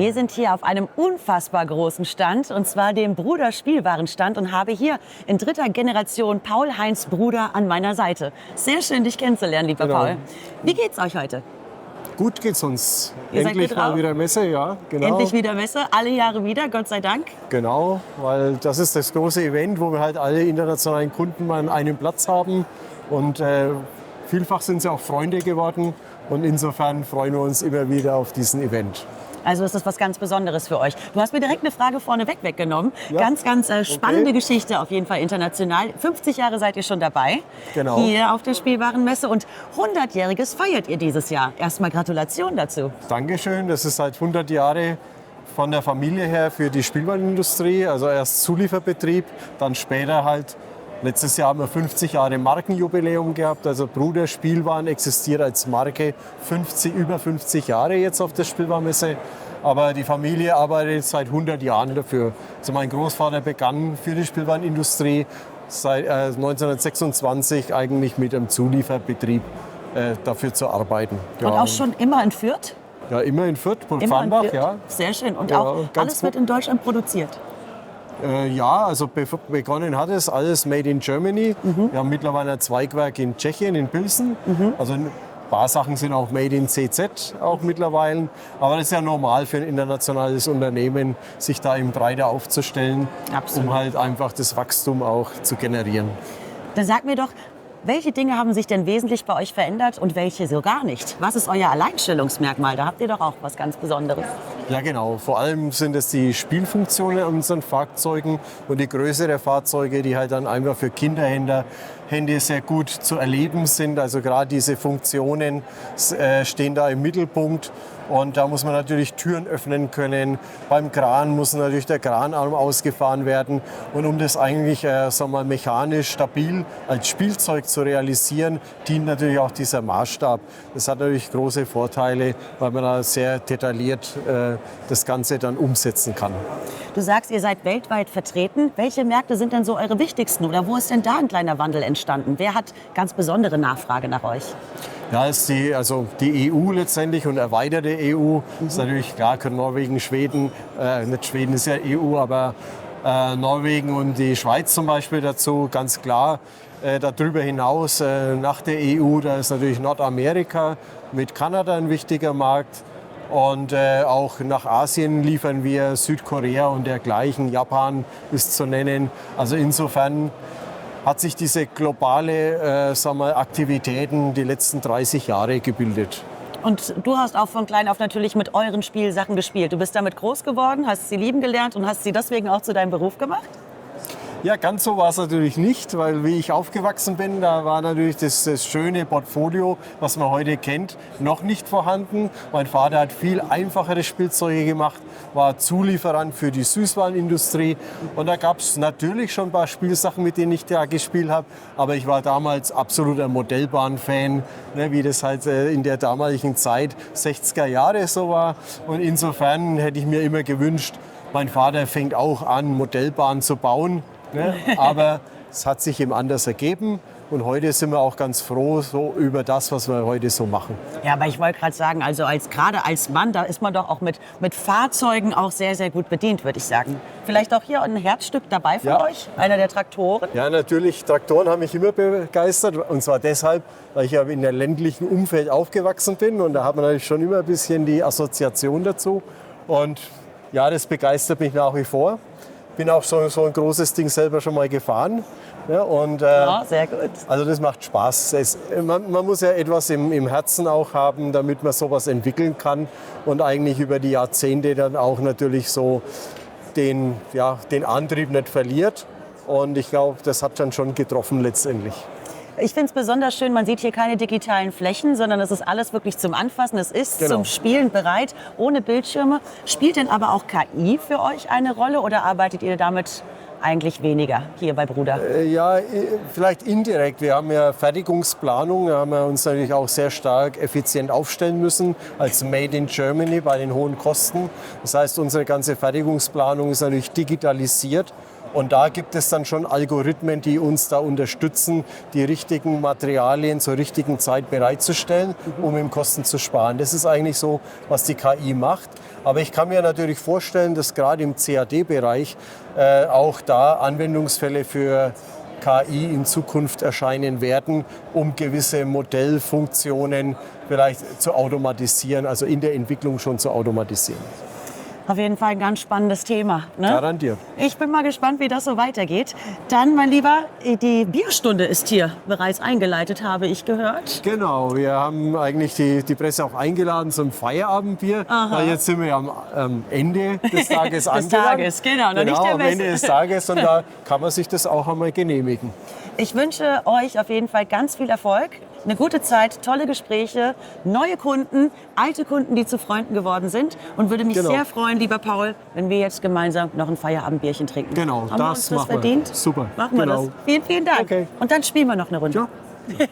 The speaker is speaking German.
Wir sind hier auf einem unfassbar großen Stand, und zwar dem Bruder Spielwarenstand, und habe hier in dritter Generation Paul-Heinz Bruder an meiner Seite. Sehr schön, dich kennenzulernen, lieber Paul. Wie geht's euch heute? Gut geht's uns. Ihr seid Endlich gut mal drauf? wieder Messe, ja, genau. Endlich wieder Messe, alle Jahre wieder, Gott sei Dank. Genau, weil das ist das große Event, wo wir halt alle internationalen Kunden mal an einem Platz haben. Und vielfach sind sie auch Freunde geworden. Und insofern freuen wir uns immer wieder auf diesen Event. Also ist das was ganz Besonderes für euch. Du hast mir direkt eine Frage vorneweg weggenommen. Ja. Ganz spannende Okay. Geschichte, auf jeden Fall international. 50 Jahre seid ihr schon dabei, Genau. hier auf der Spielwarenmesse, und 100-jähriges feiert ihr dieses Jahr. Erstmal Gratulation dazu. Dankeschön, das ist seit 100 Jahren von der Familie her für die Spielwarenindustrie. Also erst Zulieferbetrieb, dann später halt. Letztes Jahr haben wir 50 Jahre Markenjubiläum gehabt. Also Bruder Spielwaren existiert als Marke über 50 Jahre jetzt auf der Spielwarenmesse. Aber die Familie arbeitet seit 100 Jahren dafür. Also mein Großvater begann für die Spielwarenindustrie seit 1926 eigentlich mit einem Zulieferbetrieb dafür zu arbeiten. Und auch schon immer in Fürth? Ja, immer in Fürth, Immer in Farnbach, Fürth. ja. Sehr schön. Und Ja, auch ganz alles wird gut. in Deutschland produziert. Ja, also begonnen hat es alles made in Germany. Wir haben mittlerweile ein Zweigwerk in Tschechien, in Pilsen. Also ein paar Sachen sind auch made in CZ auch mittlerweile. Aber das ist ja normal für ein internationales Unternehmen, sich da eben breiter aufzustellen, Absolut. um halt einfach das Wachstum auch zu generieren. Dann sag mir doch, welche Dinge haben sich denn wesentlich bei euch verändert und welche so gar nicht? Was ist euer Alleinstellungsmerkmal? Da habt ihr doch auch was ganz Besonderes. Ja, genau. Vor allem sind es die Spielfunktionen an unseren Fahrzeugen und die Größe der Fahrzeuge, die halt dann einfach für Kinderhändler sehr gut zu erleben sind. Also gerade diese Funktionen stehen da im Mittelpunkt. Und da muss man natürlich Türen öffnen können. Beim Kran muss natürlich der Kranarm ausgefahren werden. Und um das eigentlich sagen wir mal, mechanisch stabil als Spielzeug zu realisieren, dient natürlich auch dieser Maßstab. Das hat natürlich große Vorteile, weil man da sehr detailliert das Ganze dann umsetzen kann. Du sagst, ihr seid weltweit vertreten. Welche Märkte sind denn so eure wichtigsten? Oder wo ist denn da ein kleiner Wandel entstanden? Wer hat ganz besondere Nachfrage nach euch? Ja, ist die EU letztendlich und erweiterte EU. Ist natürlich klar, Norwegen, Schweden, nicht Schweden ist ja EU, aber Norwegen und die Schweiz zum Beispiel dazu, ganz klar. Darüber hinaus, nach der EU, da ist natürlich Nordamerika mit Kanada ein wichtiger Markt. Und auch nach Asien liefern wir, Südkorea und dergleichen, Japan ist zu nennen. Also insofern hat sich diese globale Aktivitäten die letzten 30 Jahre gebildet. Und du hast auch von klein auf natürlich mit euren Spielsachen gespielt. Du bist damit groß geworden, hast sie lieben gelernt und hast sie deswegen auch zu deinem Beruf gemacht? Ja, ganz so war es natürlich nicht, weil wie ich aufgewachsen bin, da war natürlich das schöne Portfolio, was man heute kennt, noch nicht vorhanden. Mein Vater hat viel einfachere Spielzeuge gemacht, war Zulieferant für die Süßwarenindustrie. Und da gab es natürlich schon ein paar Spielsachen, mit denen ich da gespielt habe. Aber ich war damals absoluter Modellbahn-Fan, ne, wie das halt in der damaligen Zeit, 60er Jahre so war. Und insofern hätte ich mir immer gewünscht, mein Vater fängt auch an, Modellbahnen zu bauen. Ne? Aber es hat sich eben anders ergeben. Und heute sind wir auch ganz froh so über das, was wir heute so machen. Ja, aber ich wollte gerade sagen, also gerade als Mann, da ist man doch auch mit Fahrzeugen auch sehr, sehr gut bedient, würde ich sagen. Vielleicht auch hier ein Herzstück dabei von euch, einer der Traktoren. Ja, natürlich, Traktoren haben mich immer begeistert. Und zwar deshalb, weil ich ja in einem ländlichen Umfeld aufgewachsen bin. Und da hat man natürlich schon immer ein bisschen die Assoziation dazu. Und ja, das begeistert mich nach wie vor. Bin auch so ein großes Ding selber schon mal gefahren. Ja, und, Ja, sehr gut. Also das macht Spaß. Man muss ja etwas im Herzen auch haben, damit man sowas entwickeln kann. Und eigentlich über die Jahrzehnte dann auch natürlich so den Antrieb nicht verliert. Und ich glaube, das hat dann schon getroffen letztendlich. Ich finde es besonders schön, man sieht hier keine digitalen Flächen, sondern es ist alles wirklich zum Anfassen. Es ist zum Spielen bereit, ohne Bildschirme. Spielt denn aber auch KI für euch eine Rolle oder arbeitet ihr damit eigentlich weniger hier bei Bruder? Ja, vielleicht indirekt. Wir haben ja Fertigungsplanung, da haben wir uns natürlich auch sehr stark effizient aufstellen müssen als Made in Germany bei den hohen Kosten. Das heißt, unsere ganze Fertigungsplanung ist natürlich digitalisiert. Und da gibt es dann schon Algorithmen, die uns da unterstützen, die richtigen Materialien zur richtigen Zeit bereitzustellen, um eben Kosten zu sparen. Das ist eigentlich so, was die KI macht. Aber ich kann mir natürlich vorstellen, dass gerade im CAD-Bereich auch da Anwendungsfälle für KI in Zukunft erscheinen werden, um gewisse Modellfunktionen vielleicht zu automatisieren, also in der Entwicklung schon zu automatisieren. Auf jeden Fall ein ganz spannendes Thema. Ne? Garantiert. Ich bin mal gespannt, wie das so weitergeht. Dann, mein Lieber, die Bierstunde ist hier bereits eingeleitet, habe ich gehört. Genau, wir haben eigentlich die Presse auch eingeladen zum Feierabendbier. Weil jetzt sind wir am Ende des Tages angelangt. Des Tages, genau, noch nicht der am Messe. Ende des Tages und da kann man sich das auch einmal genehmigen. Ich wünsche euch auf jeden Fall ganz viel Erfolg, eine gute Zeit, tolle Gespräche, neue Kunden, alte Kunden, die zu Freunden geworden sind und würde mich sehr freuen, lieber Paul, wenn wir jetzt gemeinsam noch ein Feierabendbierchen trinken. Genau, Haben wir uns das machen wir. verdient? Super. Machen wir das. Vielen, vielen Dank. Okay. Und dann spielen wir noch eine Runde. Ja.